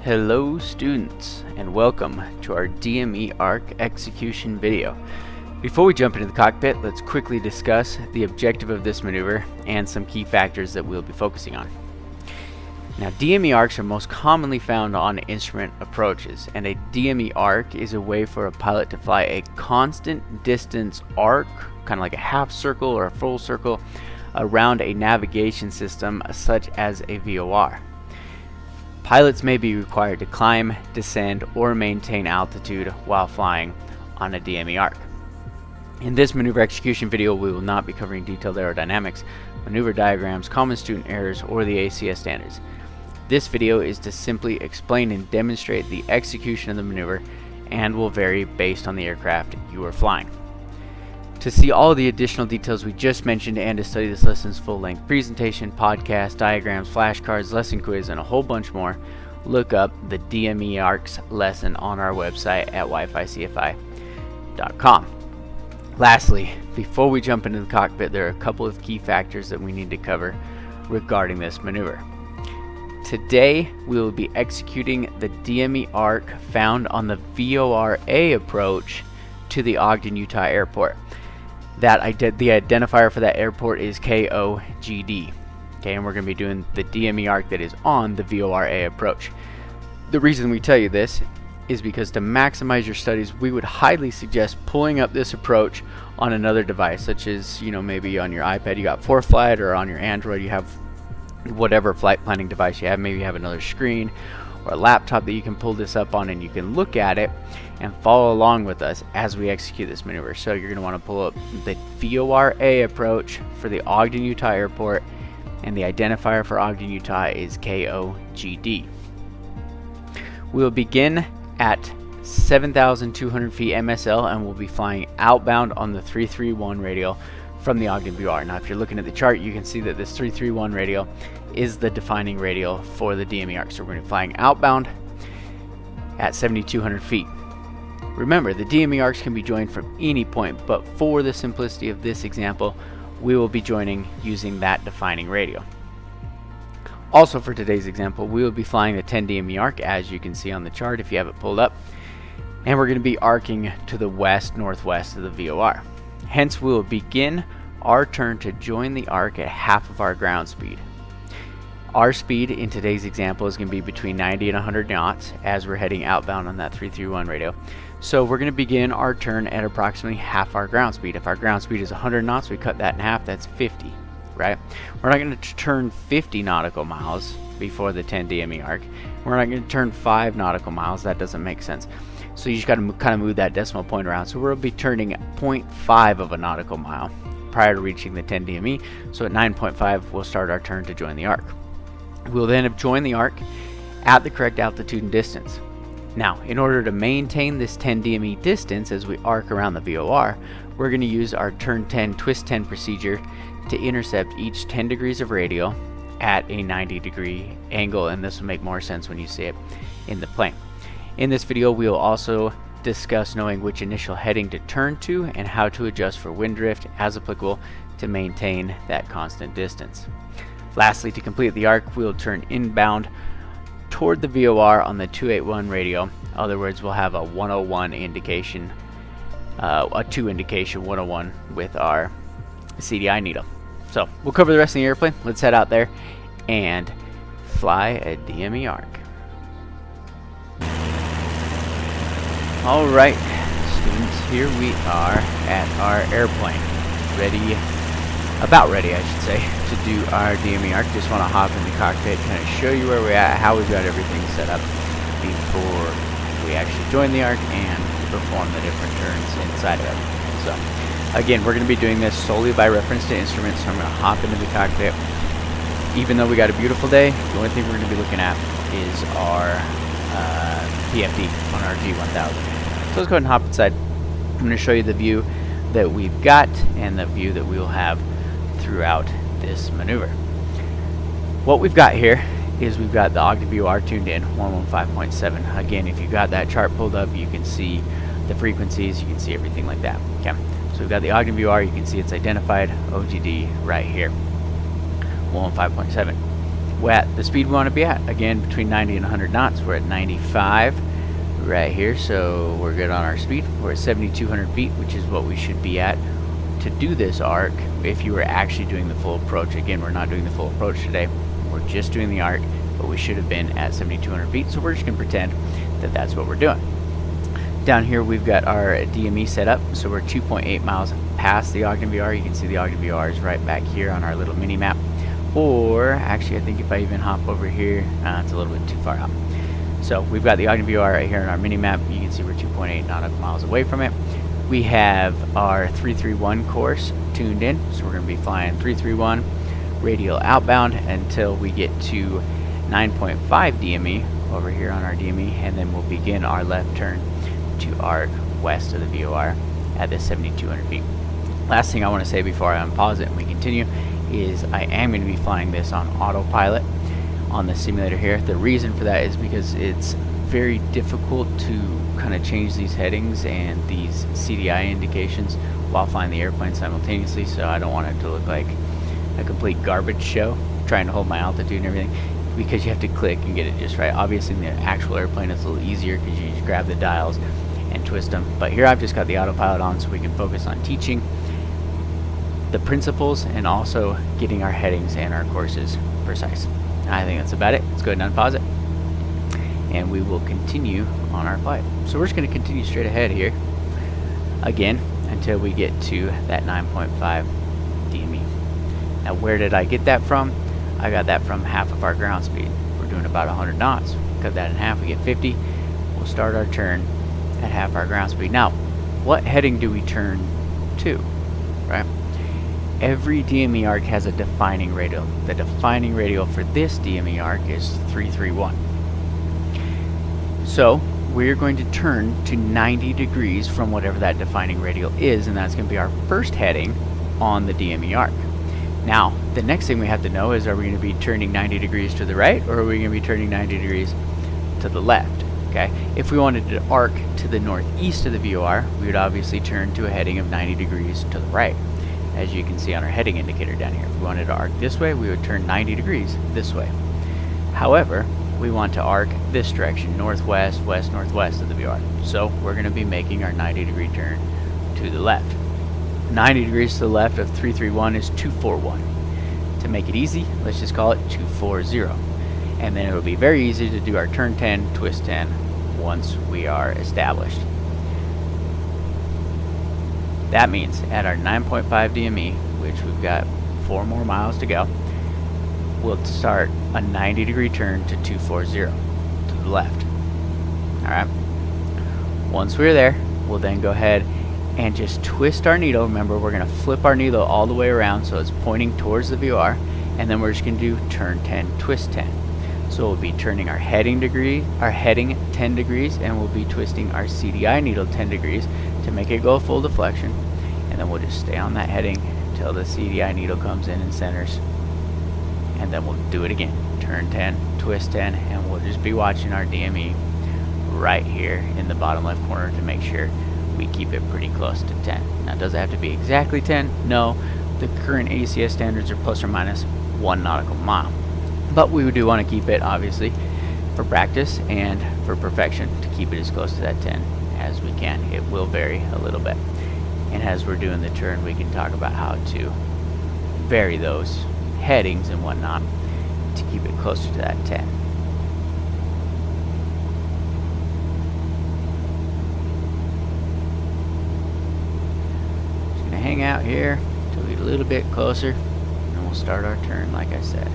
Hello students, and welcome to our DME ARC execution video. Before we jump into the cockpit, let's quickly discuss the objective of this maneuver and some key factors that we'll be focusing on. Now, DME arcs are most commonly found on instrument approaches, and a DME arc is a way for a pilot to fly a constant distance arc, kind of like a half circle or a full circle, around a navigation system such as a VOR. Pilots may be required to climb, descend, or maintain altitude while flying on a DME arc. In this maneuver execution video, we will not be covering detailed aerodynamics, maneuver diagrams, common student errors, or the ACS standards. This video is to simply explain and demonstrate the execution of the maneuver and will vary based on the aircraft you are flying. To see all the additional details we just mentioned and to study this lesson's full-length presentation, podcast, diagrams, flashcards, lesson quiz, and a whole bunch more, look up the DME ARCS lesson on our website at wificfi.com. Lastly, before we jump into the cockpit, there are a couple of key factors that we need to cover regarding this maneuver. Today, we will be executing the DME ARC found on the VORA approach to the Ogden, Utah airport. The identifier for that airport is KOGD. Okay, and we're going to be doing the DME ARC that is on the VORA approach. The reason we tell you this is because to maximize your studies, we would highly suggest pulling up this approach on another device, such as, maybe on your iPad you got ForeFlight, or on your Android you have whatever flight planning device you have. Maybe you have another screen or a laptop that you can pull this up on, and you can look at it and follow along with us as we execute this maneuver. So you're going to want to pull up the VORA approach for the Ogden, Utah airport, and the identifier for Ogden, Utah is KOGD. We'll begin at 7,200 feet MSL, and we'll be flying outbound on the 331 radio from the Ogden VOR. Now, if you're looking at the chart, you can see that this 331 radio is the defining radio for the DME ARC. So we're going to be flying outbound at 7,200 feet. Remember, the DME ARCs can be joined from any point, but for the simplicity of this example, we will be joining using that defining radio. Also, for today's example, we will be flying the 10 DME ARC, as you can see on the chart if you have it pulled up, and we're going to be arcing to the west-northwest of the VOR. Hence, we will begin our turn to join the arc at half of our ground speed. Our speed in today's example is going to be between 90 and 100 knots as we're heading outbound on that 331 radio. So we're going to begin our turn at approximately half our ground speed. If our ground speed is 100 knots, we cut that in half, that's 50, right? We're not going to turn 50 nautical miles before the 10 DME arc. We're not going to turn 5 nautical miles, that doesn't make sense. So you just got to kind of move that decimal point around. So we'll be turning 0.5 of a nautical mile prior to reaching the 10 DME. So at 9.5, we'll start our turn to join the arc. We'll then have joined the arc at the correct altitude and distance. Now, in order to maintain this 10 DME distance as we arc around the VOR, we're going to use our turn 10 twist 10 procedure to intercept each 10 degrees of radial at a 90-degree angle, and this will make more sense when you see it in the plane. In this video, we will also discuss knowing which initial heading to turn to and how to adjust for wind drift as applicable to maintain that constant distance. Lastly, to complete the arc, we'll turn inbound toward the VOR on the 281 radio. In other words, we'll have a 101 indication, a 2 indication 101 with our CDI needle. So we'll cover the rest of the airplane. Let's head out there and fly a DME arc. Alright, students, here we are at our airplane. About ready, I should say, to do our DME arc. Just want to hop in the cockpit, kind of show you where we're at, how we've got everything set up before we actually join the arc and perform the different turns inside of it. So, again, we're going to be doing this solely by reference to instruments, so I'm going to hop into the cockpit. Even though we got a beautiful day, the only thing we're going to be looking at is our PFD on our G1000. So let's go ahead and hop inside. I'm going to show you the view that we've got and the view that we will have throughout this maneuver. What we've got here is we've got the Ogden VOR tuned in 115.7. Again, if you've got that chart pulled up, you can see the frequencies, you can see everything like that. Okay, so we've got the Ogden VOR, you can see it's identified OGD right here, 115.7. the speed we want to be at. Again, between 90 and 100 knots. We're at 95 right here, so we're good on our speed. We're at 7,200 feet, which is what we should be at to do this arc if you were actually doing the full approach. Again, we're not doing the full approach today. We're just doing the arc, but we should have been at 7,200 feet, so we're just going to pretend that that's what we're doing. Down here, we've got our DME set up, so we're 2.8 miles past the Ogden VR. You can see the Ogden VR is right back here on our little mini map. Or, actually, I think if I even hop over here, it's a little bit too far out. So, we've got the Ogden VR right here on our mini map. You can see we're 2.8 nautical miles away from it. We have our 331 course tuned in, so we're going to be flying 331 radial outbound until we get to 9.5 DME over here on our DME, and then we'll begin our left turn to arc west of the VOR at the 7,200 feet. Last thing I want to say before I unpause it and we continue is I am going to be flying this on autopilot on the simulator here. The reason for that is because it's very difficult to kind of change these headings and these CDI indications while flying the airplane simultaneously, so I don't want it to look like a complete garbage show trying to hold my altitude and everything, because you have to click and get it just right. Obviously in the actual airplane it's a little easier because you just grab the dials and twist them, but here I've just got the autopilot on so we can focus on teaching the principles and also getting our headings and our courses precise. I think that's about it. Let's go ahead and unpause it and we will continue on our flight. So we're just going to continue straight ahead here again until we get to that 9.5 DME. Now where did I get that from? I got that from half of our ground speed. We're doing about 100 knots. Cut that in half, we get 50. We'll start our turn at half our ground speed. Now, what heading do we turn to, right? Every DME arc has a defining radial. The defining radial for this DME arc is 331. So, we're going to turn to 90 degrees from whatever that defining radial is, and that's going to be our first heading on the DME arc. Now, the next thing we have to know is, are we going to be turning 90 degrees to the right, or are we going to be turning 90 degrees to the left? Okay, if we wanted to arc to the northeast of the VOR, we would obviously turn to a heading of 90 degrees to the right, as you can see on our heading indicator down here. If we wanted to arc this way, we would turn 90 degrees this way. However, we want to arc this direction, northwest, west, northwest of the VOR. So we're going to be making our 90 degree turn to the left. 90 degrees to the left of 331 is 241. To make it easy, let's just call it 240. And then it'll be very easy to do our turn 10, twist 10 once we are established. That means at our 9.5 DME, which we've got 4 more miles to go, we'll start a 90 degree turn to 240 to the left. Alright. Once we're there, we'll then go ahead and just twist our needle. Remember, we're going to flip our needle all the way around so it's pointing towards the VOR, and then we're just going to do turn 10, twist 10. So we'll be turning our heading 10 degrees, and we'll be twisting our CDI needle 10 degrees to make it go full deflection, and then we'll just stay on that heading until the CDI needle comes in and centers, and then we'll do it again. Turn 10, twist 10, and we'll just be watching our DME right here in the bottom left corner to make sure we keep it pretty close to 10. Now, does it have to be exactly 10? No. The current ACS standards are plus or minus 1 nautical mile. But we do want to keep it, obviously, for practice and for perfection, to keep it as close to that 10 as we can. It will vary a little bit. And as we're doing the turn, we can talk about how to vary those headings and whatnot to keep it closer to that 10. Just gonna hang out here till we get a little bit closer, and we'll start our turn like I said.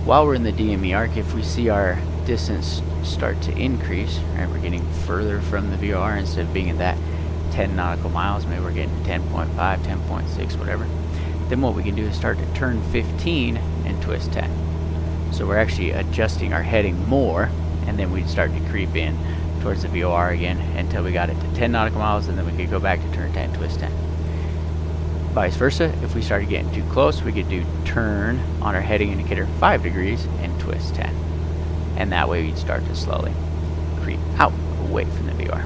While we're in the DME arc, if we see our distance start to increase, right, we're getting further from the VOR instead of being at that 10 nautical miles, maybe we're getting 10.5, 10.6, whatever, then what we can do is start to turn 15 and twist 10. So we're actually adjusting our heading more, and then we'd start to creep in towards the VOR again until we got it to 10 nautical miles, and then we could go back to turn 10, twist 10. Vice versa, if we started getting too close, we could do turn on our heading indicator 5 degrees and twist 10. And that way we'd start to slowly creep out away from the VOR.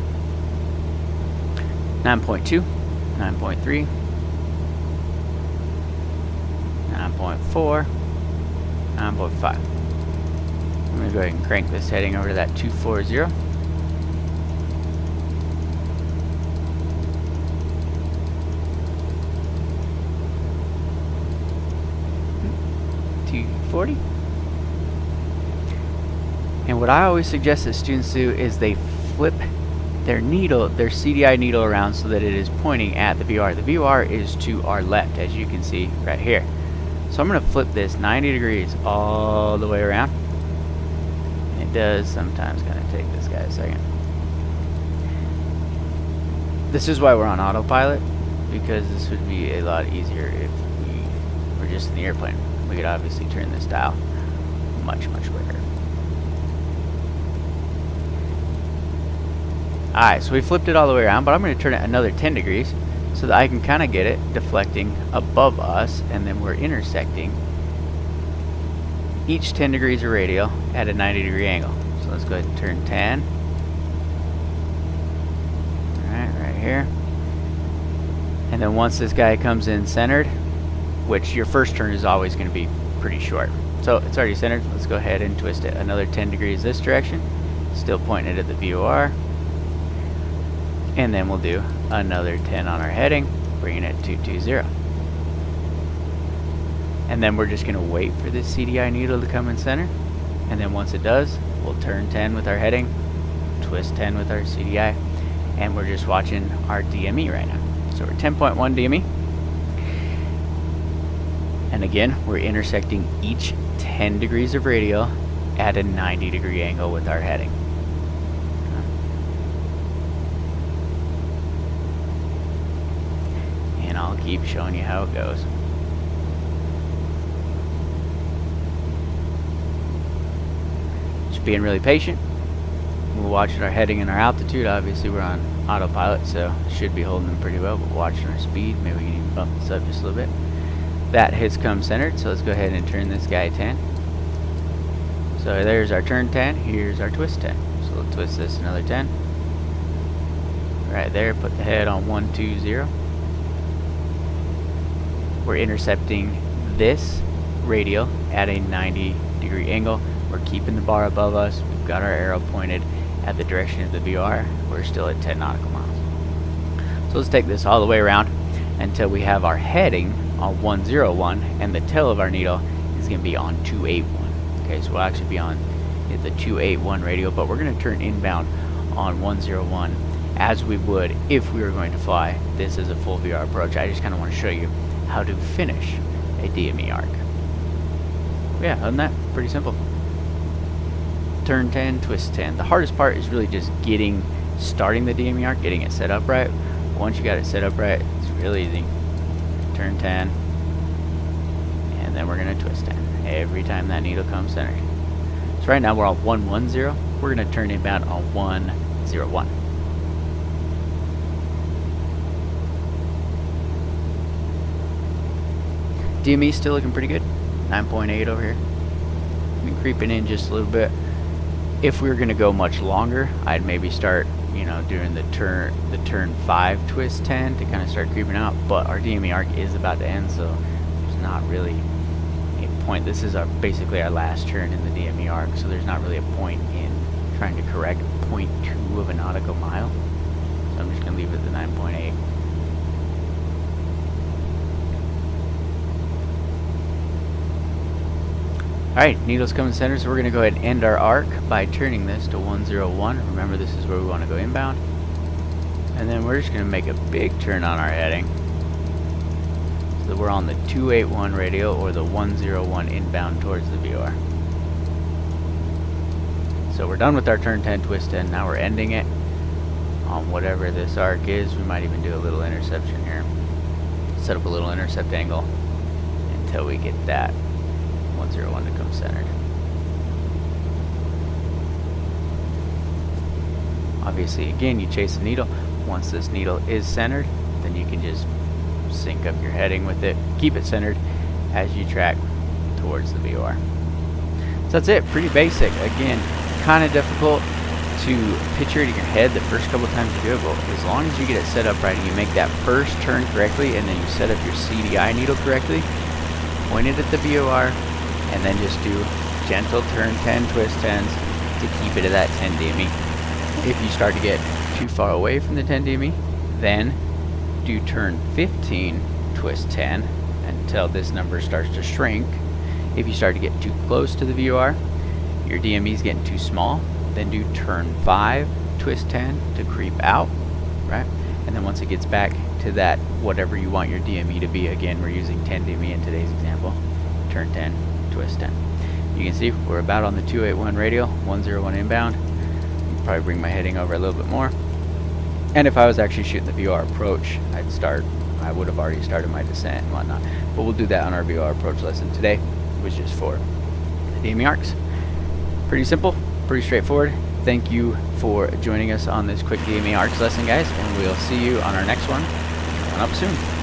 9.2, 9.3, 9.4, 9.5. I'm going to go ahead and crank this heading over to that 240. And what I always suggest that students do is they flip their needle, their CDI needle around so that it is pointing at the VR. The VR is to our left, as you can see right here. So I'm going to flip this 90 degrees all the way around. It does sometimes kind of take this guy a second. This is why we're on autopilot, because this would be a lot easier if we were just in the airplane. We could obviously turn this dial much quicker. Alright, so we flipped it all the way around, but I'm going to turn it another 10 degrees so that I can kind of get it deflecting above us, and then we're intersecting each 10 degrees of radial at a 90 degree angle. So let's go ahead and turn 10. Alright, right here. And then once this guy comes in centered, which your first turn is always going to be pretty short. So it's already centered. Let's go ahead and twist it another 10 degrees this direction. Still pointing it at the VOR. And then we'll do another 10 on our heading, bringing it to 220. And then we're just going to wait for this CDI needle to come in center. And then once it does, we'll turn 10 with our heading, twist 10 with our CDI, and we're just watching our DME right now. So we're 10.1 DME. And again, we're intersecting each 10 degrees of radial at a 90 degree angle with our heading. And I'll keep showing you how it goes. Just being really patient. We're watching our heading and our altitude. Obviously we're on autopilot, so should be holding them pretty well, but watching our speed, maybe we can even bump this up just a little bit. That has come centered, so let's go ahead and turn this guy 10. So there's our turn 10, here's our twist 10. So we'll twist this another 10. Right there, put the head on 120. We're intercepting this radial at a 90 degree angle. We're keeping the bar above us. We've got our arrow pointed at the direction of the VR. We're still at 10 nautical miles. So let's take this all the way around until we have our heading on 101 and the tail of our needle is going to be on 281. Okay, so we'll actually be on the 281 radial, but we're going to turn inbound on 101 as we would if we were going to fly this as a full VR approach. I just kind of want to show you how to finish a DME arc. Yeah, other than that, pretty simple. Turn 10, twist 10. The hardest part is really just starting the DME arc, getting it set up right. Once you got it set up right, it's really easy. Turn 10, and then we're going to twist 10 every time that needle comes centered. So right now we're on 110. We're going to turn inbound on 101. DME still looking pretty good. 9.8 over here. Been creeping in just a little bit. If we were going to go much longer, I'd maybe start, doing the turn 5 twist 10 to kind of start creeping out. But our DME arc is about to end, so there's not really a point. This is basically our last turn in the DME arc, so there's not really a point in trying to correct 0.2 of a nautical mile. So I'm just going to leave it at the 9.8. Alright, needles coming center, so we're going to go ahead and end our arc by turning this to 101. Remember, this is where we want to go inbound. And then we're just going to make a big turn on our heading. So we're on the 281 radial or the 101 inbound towards the VR. So we're done with our turn 10, twist 10. Now we're ending it on whatever this arc is. We might even do a little interception here. Set up a little intercept angle until we get that 101 to come centered. Obviously, again, you chase the needle. Once this needle is centered, then you can just sync up your heading with it, keep it centered as you track towards the VOR. So that's it, pretty basic. Again, kind of difficult to picture it in your head the first couple times you do it, but as long as you get it set up right and you make that first turn correctly and then you set up your CDI needle correctly, point it at the VOR, and then just do gentle turn 10 twist 10s to keep it at that 10 DME. If you start to get too far away from the 10 DME, then do turn 15 twist 10 until this number starts to shrink. If you start to get too close to the VOR, your DME is getting too small, then do turn 5 twist 10 to creep out, right? And then once it gets back to that whatever you want your DME to be, again we're using 10 DME in today's example, turn 10 twist 10. You can see we're about on the 281 radial, 101 inbound. Probably bring my heading over a little bit more. And if I was actually shooting the VOR approach, I would have already started my descent and whatnot. But we'll do that on our VOR approach lesson today, which is for the DME arcs. Pretty simple, pretty straightforward. Thank you for joining us on this quick DME arcs lesson, guys, and we'll see you on our next one. Coming up soon.